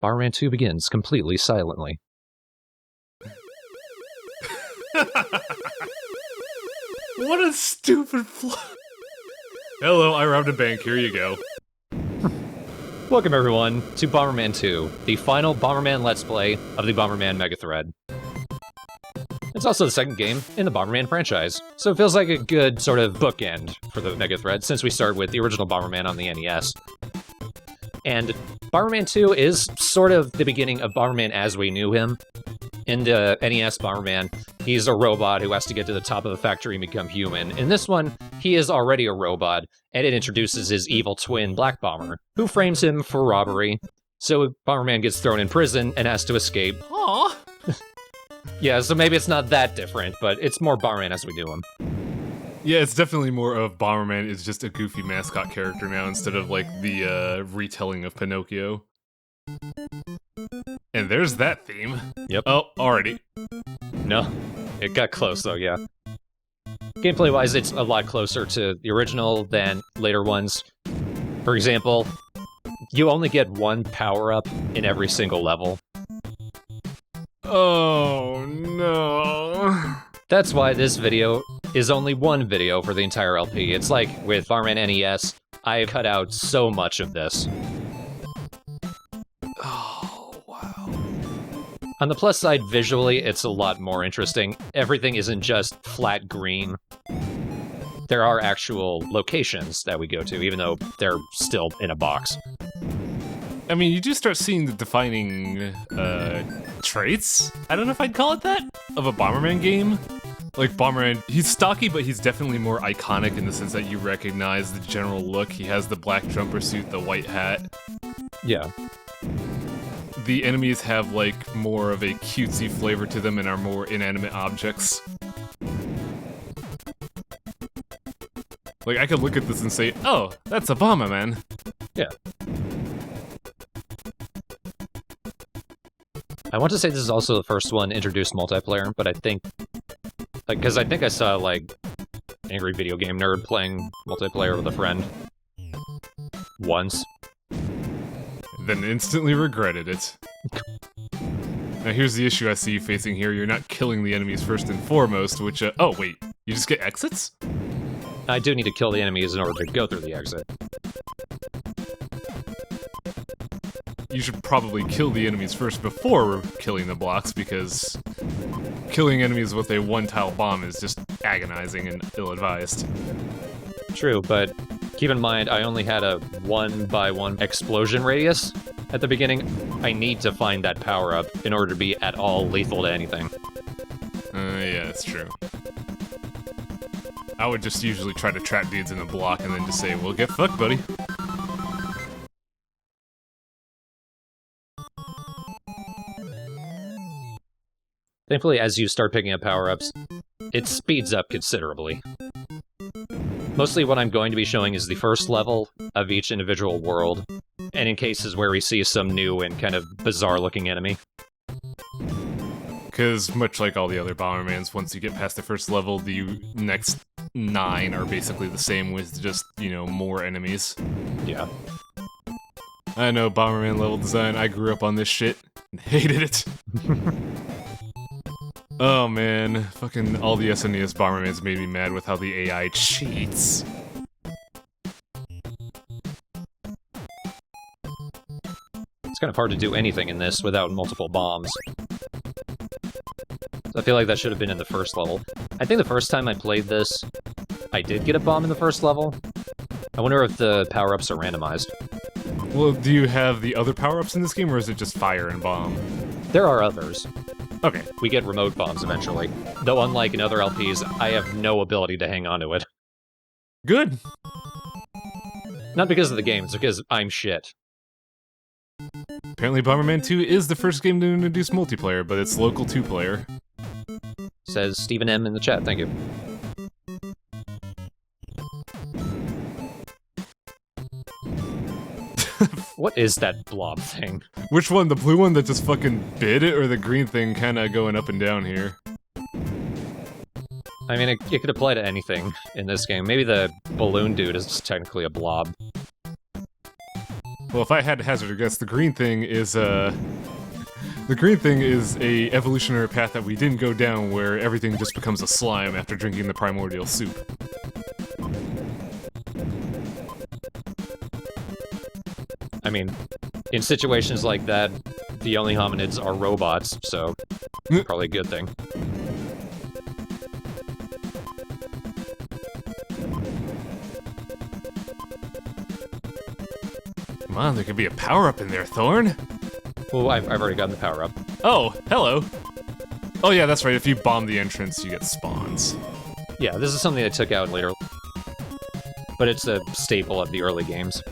Bomberman 2 begins completely silently. What a stupid Hello, I robbed a bank. Here you go. Welcome everyone to Bomberman 2, the final Bomberman Let's Play of the Bomberman Megathread. It's also the second game in the Bomberman franchise, so it feels like a good sort of bookend for the Megathread since we started with the original Bomberman on the NES. And Bomberman 2 is sort of the beginning of Bomberman as we knew him. In the NES Bomberman, he's a robot who has to get to the top of the factory and become human. In this one, he is already a robot, and it introduces his evil twin, Black Bomber, who frames him for robbery. So Bomberman gets thrown in prison and has to escape. Aww. Yeah, so maybe it's not that different, but it's more Bomberman as we knew him. Yeah, it's definitely more of Bomberman is just a goofy mascot character now instead of, like, the retelling of Pinocchio. And there's that theme. Yep. Oh, already. No, it got close though, yeah. Gameplay-wise, it's a lot closer to the original than later ones. For example, you only get one power-up in every single level. Oh, no. That's why this video is only one video for the entire LP. It's like with Bomberman NES, I cut out so much of this. Oh, wow. On the plus side, visually, it's a lot more interesting. Everything isn't just flat green. There are actual locations that we go to, even though they're still in a box. I mean, you do start seeing the defining, traits? I don't know if I'd call it that? Of a Bomberman game? Like, Bomberman, he's stocky, but he's definitely more iconic in the sense that you recognize the general look. He has the black jumper suit, the white hat. Yeah. The enemies have, like, more of a cutesy flavor to them and are more inanimate objects. Like, I could look at this and say, oh, that's a Bomberman. Yeah. I want to say this is also the first one to introduce multiplayer, but I think... like, because I think I saw, like, Angry Video Game Nerd playing multiplayer with a friend. Once. Then instantly regretted it. Now here's the issue I see you facing here. You're not killing the enemies first and foremost, which, oh wait, you just get exits? I do need to kill the enemies in order to go through the exit. You should probably kill the enemies first before killing the blocks, because killing enemies with a one-tile bomb is just agonizing and ill-advised. True, but keep in mind, I only had a 1x1 explosion radius at the beginning. I need to find that power-up in order to be at all lethal to anything. Yeah, that's true. I would just usually try to trap dudes in a block and then just say, well, get fucked, buddy. Thankfully, as you start picking up power-ups, it speeds up considerably. Mostly what I'm going to be showing is the first level of each individual world, and in cases where we see some new and kind of bizarre-looking enemy. Because, much like all the other Bombermans, once you get past the first level, the next 9 are basically the same with just, you know, more enemies. Yeah. I know, Bomberman level design, I grew up on this shit and hated it. Oh man, fucking all the SNES Bombermans made me mad with how the AI cheats. It's kind of hard to do anything in this without multiple bombs. I feel like that should have been in the first level. I think the first time I played this, I did get a bomb in the first level. I wonder if the power-ups are randomized. Well, do you have the other power-ups in this game, or is it just fire and bomb? There are others. Okay. We get remote bombs eventually. Though unlike in other LPs, I have no ability to hang on to it. Good. Not because of the game, it's because I'm shit. Apparently Bomberman 2 is the first game to introduce multiplayer, but it's local 2-player. Says Stephen M in the chat, thank you. What is that blob thing? Which one? The blue one that just fucking bit it, or the green thing kinda going up and down here? I mean, it could apply to anything in this game. Maybe the balloon dude is technically a blob. Well, if I had to hazard a guess, the green thing is a evolutionary path that we didn't go down, where everything just becomes a slime after drinking the primordial soup. I mean, in situations like that, the only hominids are robots, so probably a good thing. Come on, there could be a power-up in there, Thorn! Well, I've already gotten the power-up. Oh, hello! Oh yeah, that's right, if you bomb the entrance, you get spawns. Yeah, this is something I took out later. But it's a staple of the early games.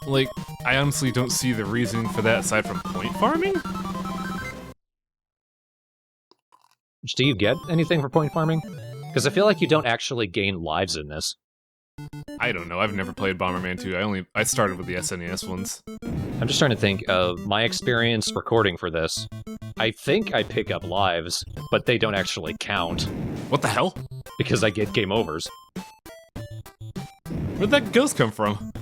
Like, I honestly don't see the reasoning for that aside from point farming? Do you get anything for point farming? Because I feel like you don't actually gain lives in this. I don't know, I've never played Bomberman 2, I started with the SNES ones. I'm just trying to think of my experience recording for this. I think I pick up lives, but they don't actually count. What the hell? Because I get game overs. Where'd that ghost come from?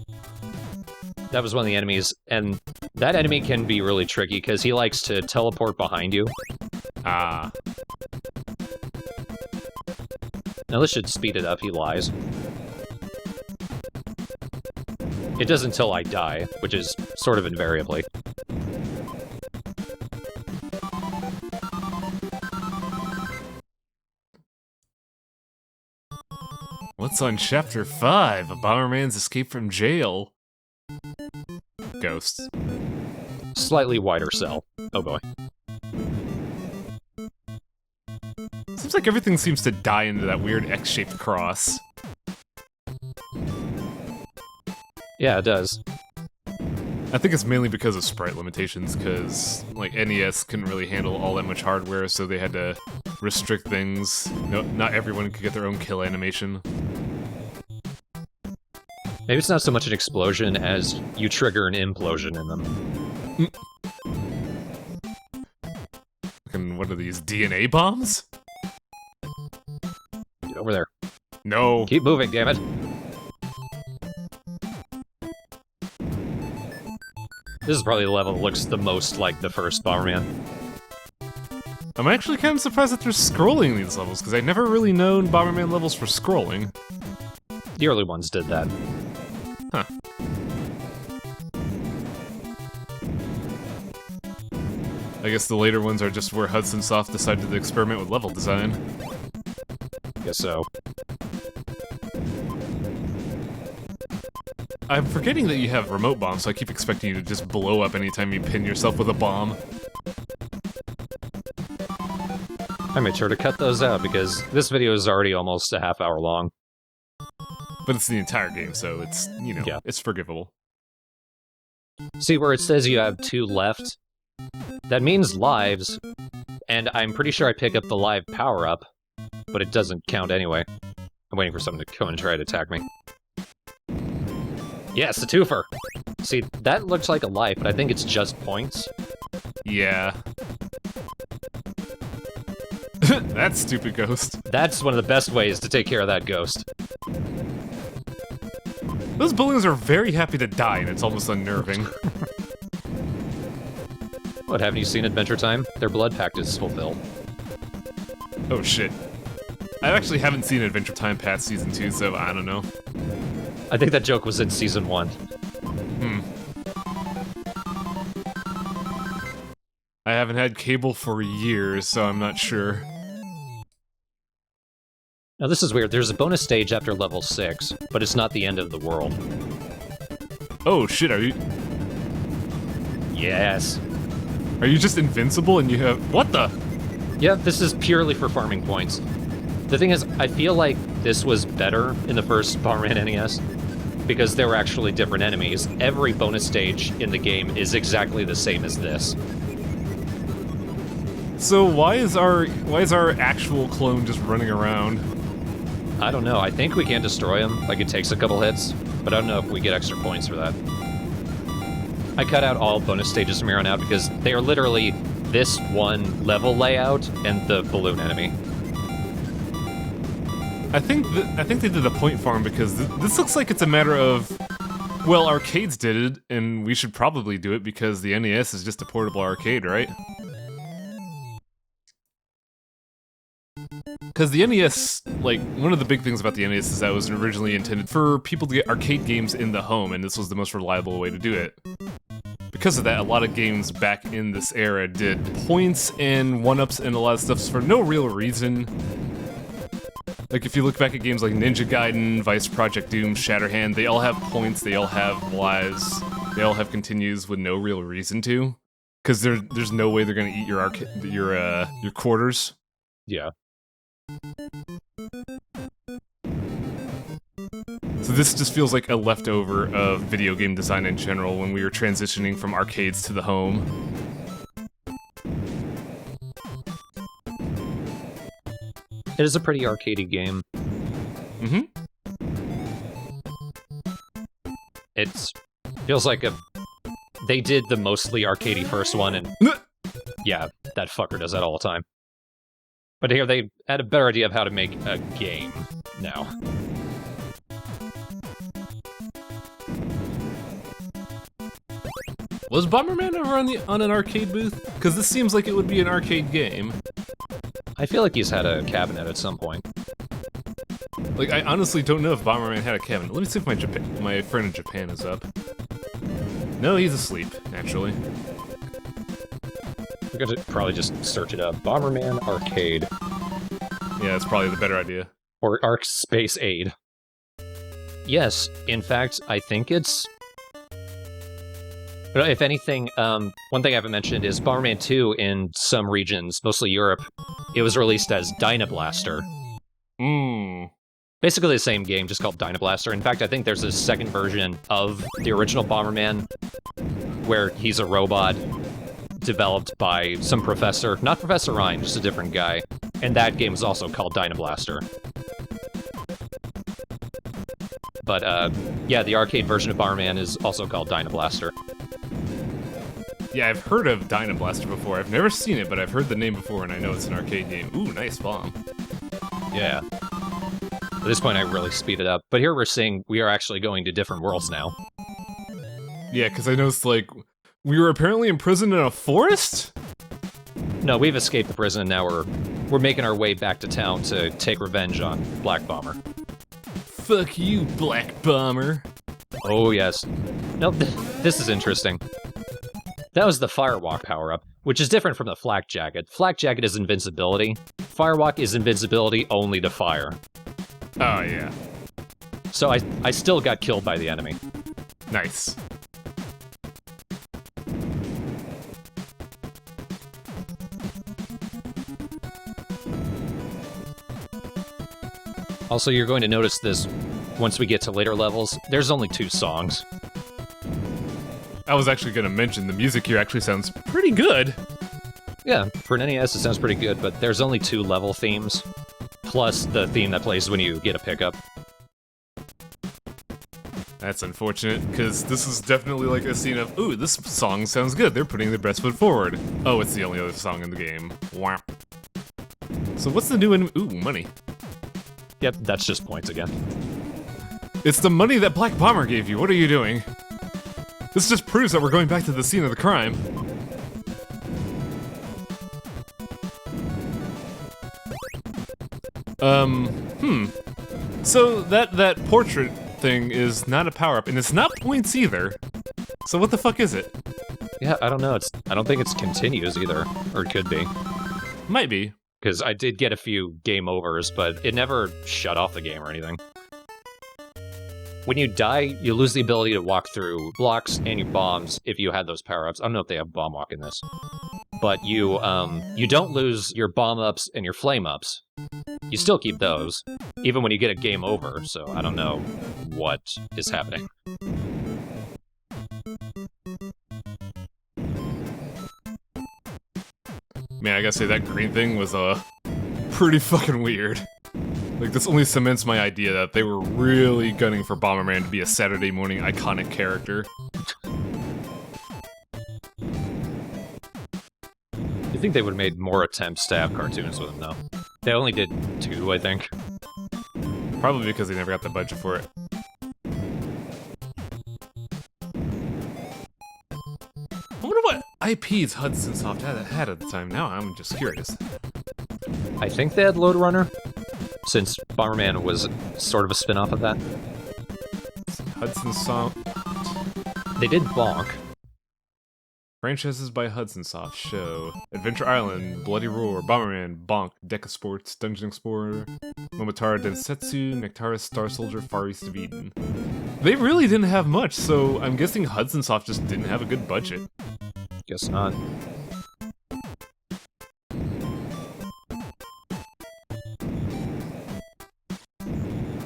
That was one of the enemies, and that enemy can be really tricky because he likes to teleport behind you. Ah. Now this should speed it up, he lies. It does until I die, which is sort of invariably. What's on Chapter 5? A Bomberman's escape from jail. Ghosts. Slightly wider cell. Oh boy. Seems like everything seems to die into that weird X-shaped cross. Yeah, it does. I think it's mainly because of sprite limitations, because, like, NES couldn't really handle all that much hardware, so they had to restrict things. No, not everyone could get their own kill animation. Maybe it's not so much an explosion as you trigger an implosion in them. And what are these, DNA bombs? Get over there. No. Keep moving, damn it. This is probably the level that looks the most like the first Bomberman. I'm actually kind of surprised that they're scrolling these levels, because I've never really known Bomberman levels for scrolling. The early ones did that. Huh. I guess the later ones are just where Hudson Soft decided to experiment with level design. Guess so. I'm forgetting that you have remote bombs, so I keep expecting you to just blow up anytime you pin yourself with a bomb. I made sure to cut those out because this video is already almost a half hour long. But it's the entire game, so it's, you know, Yeah. It's forgivable. See where it says you have 2 left? That means lives, and I'm pretty sure I pick up the live power-up, but it doesn't count anyway. I'm waiting for someone to come and try to attack me. Yes, a twofer! See, that looks like a life, but I think it's just points. Yeah. That stupid ghost. That's one of the best ways to take care of that ghost. Those balloons are very happy to die, and it's almost unnerving. What, haven't you seen Adventure Time? Their blood pact is fulfilled. Oh shit. I actually haven't seen Adventure Time past Season 2, so I don't know. I think that joke was in Season 1. I haven't had cable for years, so I'm not sure. Now this is weird, there's a bonus stage after level 6, but it's not the end of the world. Oh shit, are you Yes. just invincible and you have— what the? Yeah, this is purely for farming points. The thing is, I feel like this was better in the first Bomberman NES, because there were actually different enemies. Every bonus stage in the game is exactly the same as this. So why is our actual clone just running around? I don't know, I think we can destroy him, like it takes a couple hits, but I don't know if we get extra points for that. I cut out all bonus stages from here on out because they are literally this one level layout and the balloon enemy. I think they did the point farm because this looks like it's a matter of Well, arcades did it, and we should probably do it because the NES is just a portable arcade, right? Because the NES, like, one of the big things about the NES is that it was originally intended for people to get arcade games in the home, and this was the most reliable way to do it. Because of that, a lot of games back in this era did points and one-ups and a lot of stuff for no real reason. Like, if you look back at games like Ninja Gaiden, Vice Project Doom, Shatterhand, they all have points, they all have lives, they all have continues with no real reason to. Because there's no way they're gonna eat your quarters. Yeah. So this just feels like a leftover of video game design in general when we were transitioning from arcades to the home. It is a pretty arcadey game. Mm-hmm. It feels like they did the mostly arcadey first one, and yeah, that fucker does that all the time. But here they had a better idea of how to make a game now. Was Bomberman ever on an arcade booth? Because this seems like it would be an arcade game. I feel like he's had a cabinet at some point. Like, I honestly don't know if Bomberman had a cabinet. Let me see if my friend in Japan is up. No, he's asleep, naturally. We're gonna probably just search it up. Bomberman Arcade. Yeah, that's probably the better idea. Or Arc Space Aid. Yes, in fact, I think it's... But if anything, one thing I haven't mentioned is Bomberman 2 in some regions, mostly Europe, it was released as Dynablaster. Basically the same game, just called Dynablaster. In fact, I think there's a second version of the original Bomberman where he's a robot developed by some professor. Not Professor Ryan, just a different guy. And that game is also called Dynablaster. But, yeah, the arcade version of Bomberman is also called Dynablaster. Yeah, I've heard of Dynablaster before. I've never seen it, but I've heard the name before, and I know it's an arcade game. Ooh, nice bomb. Yeah. At this point, I really speed it up. But here we're seeing we are actually going to different worlds now. Yeah, because I noticed, like, we were apparently imprisoned in a forest? No, we've escaped the prison, and now we're making our way back to town to take revenge on Black Bomber. Fuck you, Black Bomber. Oh, yes. Nope, this is interesting. That was the Firewalk power-up, which is different from the Flak Jacket. Flak Jacket is invincibility. Firewalk is invincibility only to fire. Oh, yeah. So I still got killed by the enemy. Nice. Also, you're going to notice this once we get to later levels. There's only 2 songs. I was actually going to mention the music here actually sounds pretty good. Yeah, for an NES it sounds pretty good, but there's only 2 level themes, plus the theme that plays when you get a pickup. That's unfortunate, because this is definitely like a scene of, ooh, this song sounds good, they're putting their best foot forward. Oh, it's the only other song in the game. Wow. So what's the new ooh, money. Yep, that's just points again. It's the money that Black Bomber gave you, what are you doing? This just proves that we're going back to the scene of the crime. So that portrait thing is not a power-up, and it's not points either. So what the fuck is it? Yeah, I don't know. I don't think it's continues either, or it could be. Might be. Because I did get a few game overs, but it never shut off the game or anything. When you die, you lose the ability to walk through blocks and your bombs if you had those power-ups. I don't know if they have bomb walk in this. But you don't lose your bomb-ups and your flame-ups. You still keep those, even when you get a game over, so I don't know what is happening. Man, I gotta say, that green thing was, pretty fucking weird. Like, this only cements my idea that they were really gunning for Bomberman to be a Saturday morning iconic character. You think they would have made more attempts to have cartoons with him, though? They only did 2, I think. Probably because they never got the budget for it. wonder what IPs Hudson Soft had at the time. Now I'm just curious. I think they had Load Runner, since Bomberman was sort of a spin-off of that. Hudson Soft. They did Bonk. Franchises by Hudson Soft show Adventure Island, Bloody Roar, Bomberman, Bonk, Deca Sports, Dungeon Explorer, Momotaro Densetsu, Nectaris, Star Soldier, Far East of Eden. They really didn't have much, so I'm guessing Hudson Soft just didn't have a good budget. Guess not.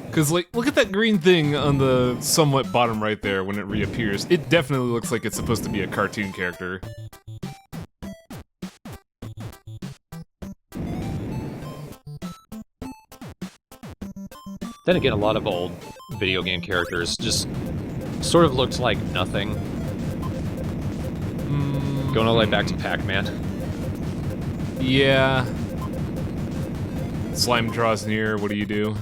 Because, like, look at that green thing on the somewhat bottom right there when it reappears. It definitely looks like it's supposed to be a cartoon character. Then again, a lot of old video game characters just sort of looked like nothing. Going all the way back to Pac-Man. Yeah. Slime draws near, what do you do?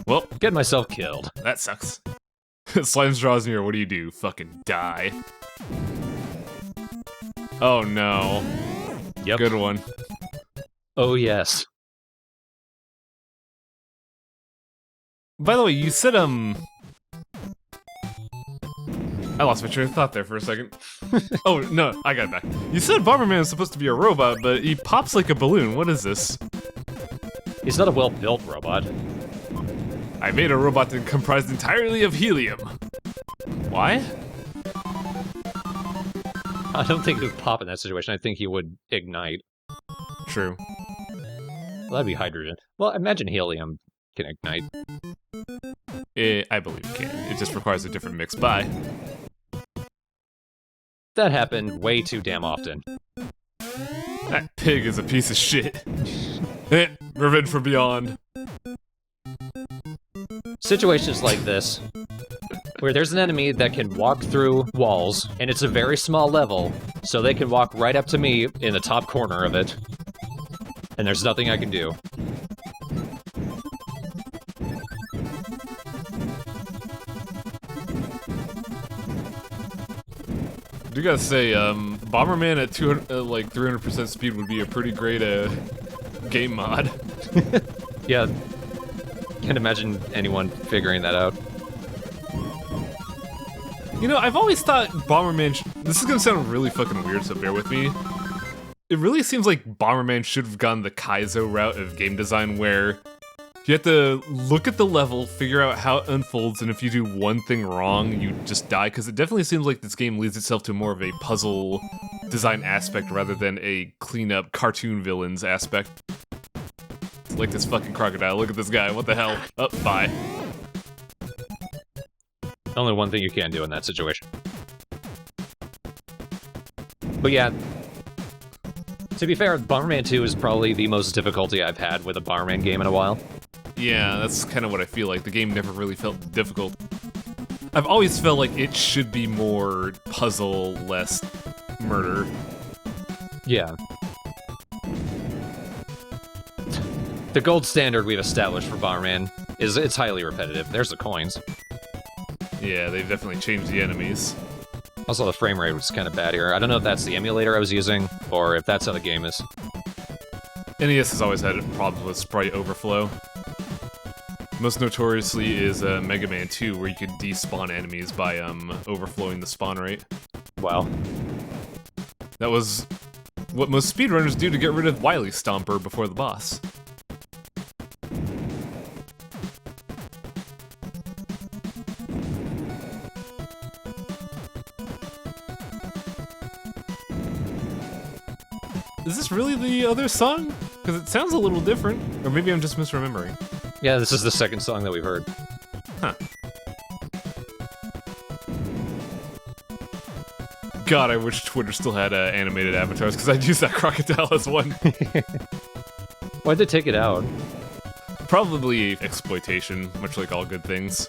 Well, Get myself killed. that sucks. Slime draws near, what do you do? Fucking die. Oh no. Yep. Good one. Oh yes. By the way, you said, I lost my train of thought there for a second. Oh, no, I got it back. You said Bomberman is supposed to be a robot, but he pops like a balloon. What is this? He's not a well-built robot. I made a robot that comprised entirely of helium. Why? I don't think he would pop in that situation. I think he would ignite. True. Well, that'd be hydrogen. Well, imagine helium can ignite. I believe it can. It just requires a different mix. Bye. That happened way too damn often. That pig is a piece of shit. Revenge from Beyond. Situations like this, where there's an enemy that can walk through walls, and it's a very small level, so they can walk right up to me in the top corner of it, and there's nothing I can do. I do gotta say, Bomberman at 300% speed would be a pretty great game mod. Yeah, can't imagine anyone figuring that out. You know, I've always thought Bomberman. This is gonna sound really fucking weird, so bear with me. It really seems like Bomberman should have gone the Kaizo route of game design, where you have to look at the level, figure out how it unfolds, and if you do one thing wrong, you just die, because it definitely seems like this game leads itself to more of a puzzle design aspect rather than a clean-up cartoon villains aspect. Like this fucking crocodile, look at this guy, what the hell? Oh, bye. Only one thing you can do in that situation. But yeah, to be fair, Bomberman 2 is probably the most difficulty I've had with a Bomberman game in a while. Yeah, that's kind of what I feel like. The game never really felt difficult. I've always felt like it should be more puzzle, less murder. Yeah. The gold standard we've established for Bomberman is it's highly repetitive. There's the coins. Yeah, they've definitely changed the enemies. Also, the frame rate was kind of bad here. I don't know if that's the emulator I was using, or if that's how the game is. NES has always had problems with sprite overflow. Most notoriously is Mega Man 2, where you could despawn enemies by overflowing the spawn rate. Wow. That was what most speedrunners do to get rid of Wily Stomper before the boss. Is this really the other song? Because it sounds a little different. Or maybe I'm just misremembering. Yeah, this is the second song that we've heard. Huh. God, I wish Twitter still had animated avatars, because I'd use that crocodile as one. Why'd they take it out? Probably exploitation, much like all good things.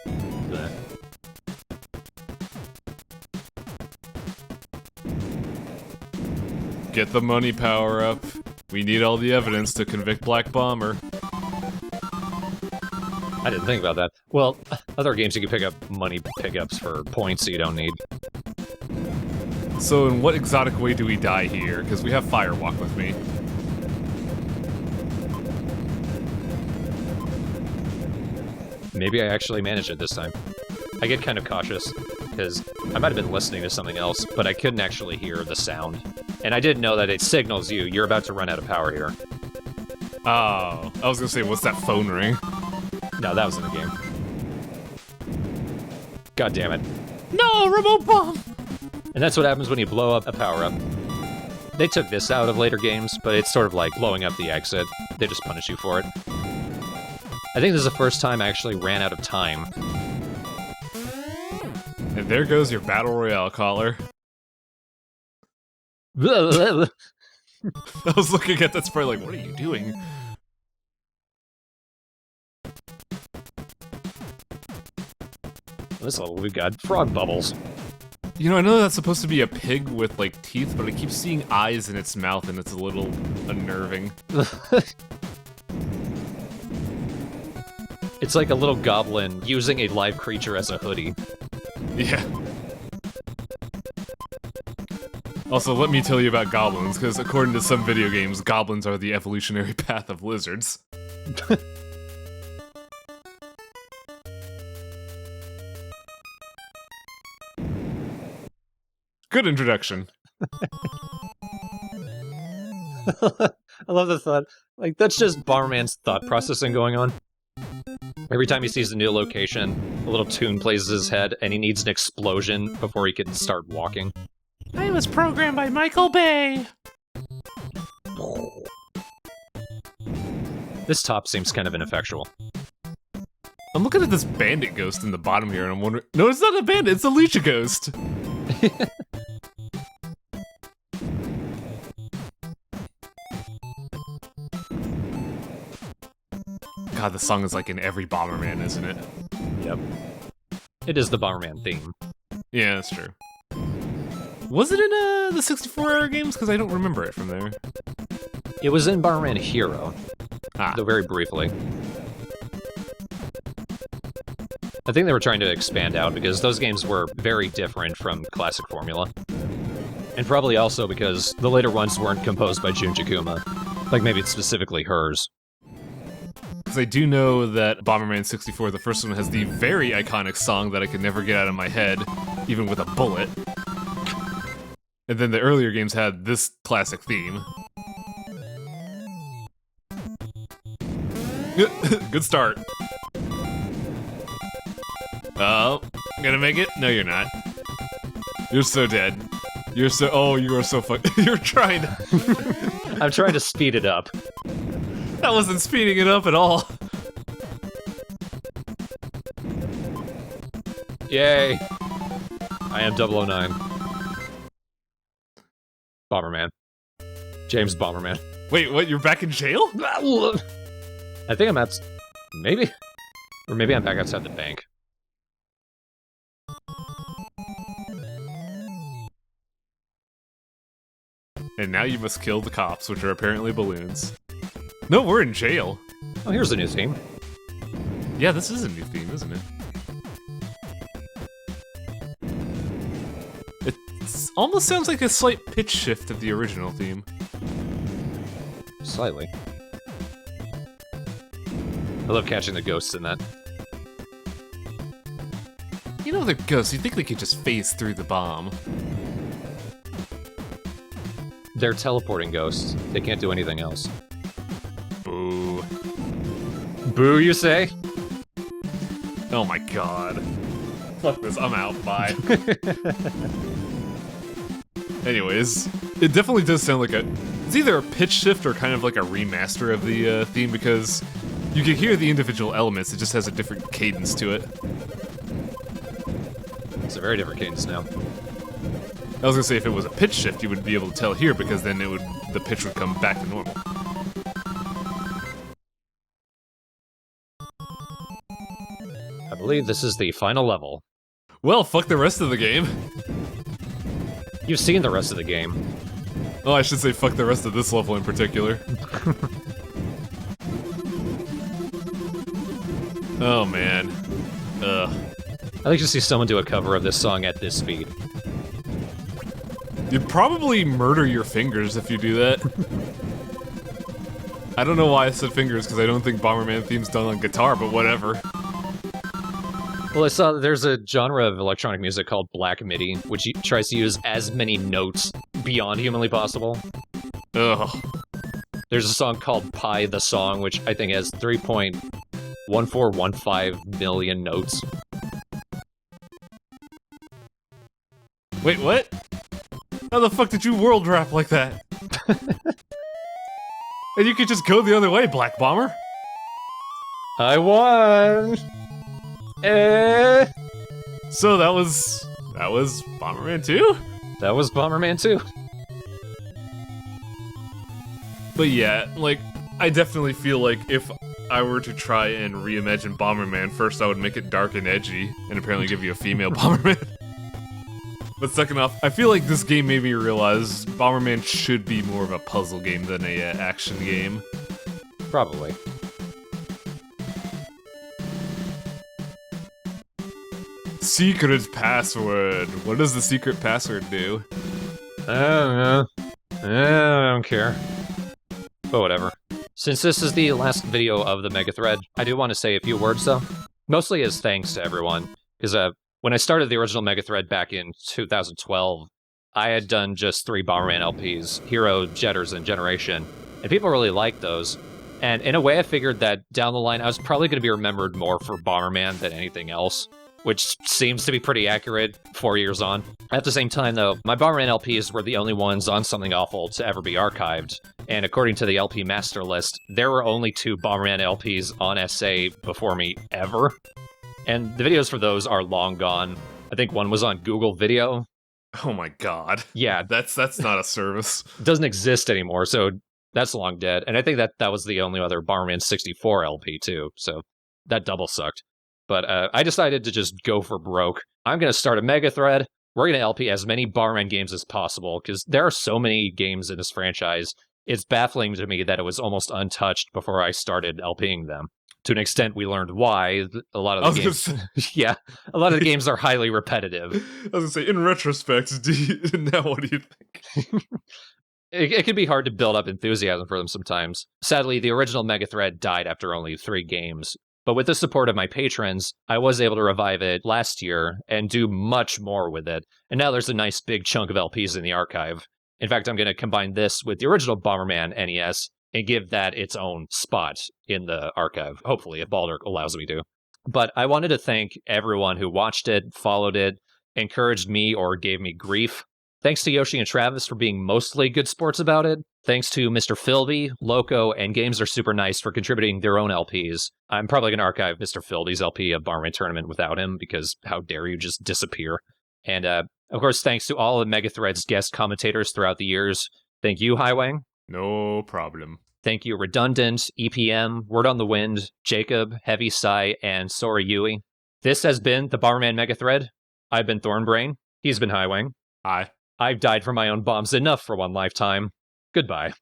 Bleh. Get the money power up. We need all the evidence to convict Black Bomber. I didn't think about that. Well, other games you can pick up money pickups for points that you don't need. So in what exotic way do we die here? Because we have Firewalk with me. Maybe I actually managed it this time. I get kind of cautious, because I might have been listening to something else, but I couldn't actually hear the sound. And I did know that it signals you're about to run out of power here. Oh, I was gonna say, what's that phone ring? No, that was in the game. God damn it. No, remote bomb! And that's what happens when you blow up a power-up. They took this out of later games, but it's sort of like blowing up the exit. They just punish you for it. I think this is the first time I actually ran out of time. And there goes your Battle Royale caller. This I was looking at that spray like, what are you doing? level we've got frog bubbles. You know, I know that's supposed to be a pig with, like, teeth, but I keep seeing eyes in its mouth, and it's a little unnerving. It's like a little goblin using a live creature as a hoodie. Yeah. Also, let me tell you about goblins, because according to some video games, goblins are the evolutionary path of lizards. Good introduction. I love the thought. Like, that's just Bomberman's thought processing going on. Every time he sees a new location, a little tune plays in his head, and he needs an explosion before he can start walking. I was programmed by Michael Bay! This top seems kind of ineffectual. I'm looking at this bandit ghost in the bottom here, and I'm wondering... No, it's not a bandit, it's a Leech ghost! God, the song is like in every Bomberman, isn't it? Yep. It is the Bomberman theme. Yeah, that's true. Was it in the 64-era games? Because I don't remember it from there. It was in Bomberman Hero, though very briefly. I think they were trying to expand out because those games were very different from classic formula. And probably also because the later ones weren't composed by Jun Jakuma. Like, maybe it's specifically hers. Because I do know that Bomberman 64, the first one, has the very iconic song that I could never get out of my head, even with a bullet. And then the earlier games had this classic theme. Good start. Oh, gonna make it? No, you're not. You're so dead. You're so- oh, you are so fuck- You're trying to- I'm trying to speed it up. That wasn't speeding it up at all. Yay! I am 009. Bomberman. James Bomberman. Wait, what? You're back in jail? I think I'm at... maybe? Or maybe I'm back outside the bank. And now you must kill the cops, which are apparently balloons. No, we're in jail. Oh, here's the new theme. Yeah, this is a new theme, isn't it? It almost sounds like a slight pitch shift of the original theme. Slightly. I love catching the ghosts in that. You know they're ghosts, you'd think they could just phase through the bomb. They're teleporting ghosts. They can't do anything else. Boo. Boo, you say? Oh my god. Fuck this, I'm out, bye. Anyways, it definitely does sound like it's either a pitch shift or kind of like a remaster of the theme, because you can hear the individual elements, it just has a different cadence to it. It's a very different cadence now. I was gonna say, if it was a pitch shift, you would be able to tell here, because then the pitch would come back to normal. I believe this is the final level. Well, fuck the rest of the game. You've seen the rest of the game. Oh, I should say fuck the rest of this level in particular. Oh, man. Ugh. I'd like to see someone do a cover of this song at this speed. You'd probably murder your fingers if you do that. I don't know why I said fingers, because I don't think Bomberman theme's done on guitar, but whatever. Well, I saw there's a genre of electronic music called Black MIDI, which tries to use as many notes beyond humanly possible. Ugh. There's a song called Pi the Song, which I think has 3.1415 million notes. Wait, what? How the fuck did you world rap like that? And you could just go the other way, Black Bomber. I won! So that was Bomberman 2? That was Bomberman 2. But yeah, like, I definitely feel like if I were to try and reimagine Bomberman, first I would make it dark and edgy, and apparently give you a female Bomberman. But second off, I feel like this game made me realize Bomberman should be more of a puzzle game than a action game. Probably. Secret password. What does the secret password do? I don't know. I don't care. But whatever. Since this is the last video of the Megathread, I do want to say a few words though. Mostly as thanks to everyone. Because when I started the original Megathread back in 2012, I had done just 3 Bomberman LPs, Hero, Jetters, and Generation. And people really liked those. And in a way I figured that down the line I was probably going to be remembered more for Bomberman than anything else. Which seems to be pretty accurate 4 years on. At the same time, though, my Bomberman LPs were the only ones on Something Awful to ever be archived, and according to the LP master list, there were only 2 Bomberman LPs on SA before me ever, and the videos for those are long gone. I think one was on Google Video. Oh my god. Yeah. That's not a service. It doesn't exist anymore, so that's long dead, and I think that was the only other Bomberman 64 LP, too, so that double sucked. But I decided to just go for broke. I'm going to start a Megathread. We're going to LP as many Bomberman games as possible, because there are so many games in this franchise. It's baffling to me that it was almost untouched before I started LPing them. To an extent, we learned why a lot of the games... yeah, a lot of the games are highly repetitive. I was going to say, in retrospect, now what do you think? It can be hard to build up enthusiasm for them sometimes. Sadly, the original Megathread died after only 3 games. But with the support of my patrons, I was able to revive it last year and do much more with it. And now there's a nice big chunk of LPs in the archive. In fact, I'm going to combine this with the original Bomberman NES and give that its own spot in the archive, hopefully, if Baldur allows me to. But I wanted to thank everyone who watched it, followed it, encouraged me, or gave me grief. Thanks to Yoshi and Travis for being mostly good sports about it. Thanks to Mr. Philby, Loco, and Games Are Super Nice for contributing their own LPs. I'm probably going to archive Mr. Philby's LP of Bomberman Tournament without him, because how dare you just disappear. And, of course, thanks to all of Megathread's guest commentators throughout the years. Thank you, Highwang. No problem. Thank you, Redundant, EPM, Word on the Wind, Jacob, Heavy Sigh, and Sora Yui. This has been the Bomberman Megathread. I've been Thornbrain. He's been Highwang. Hi. I've died for my own bombs enough for one lifetime. Goodbye.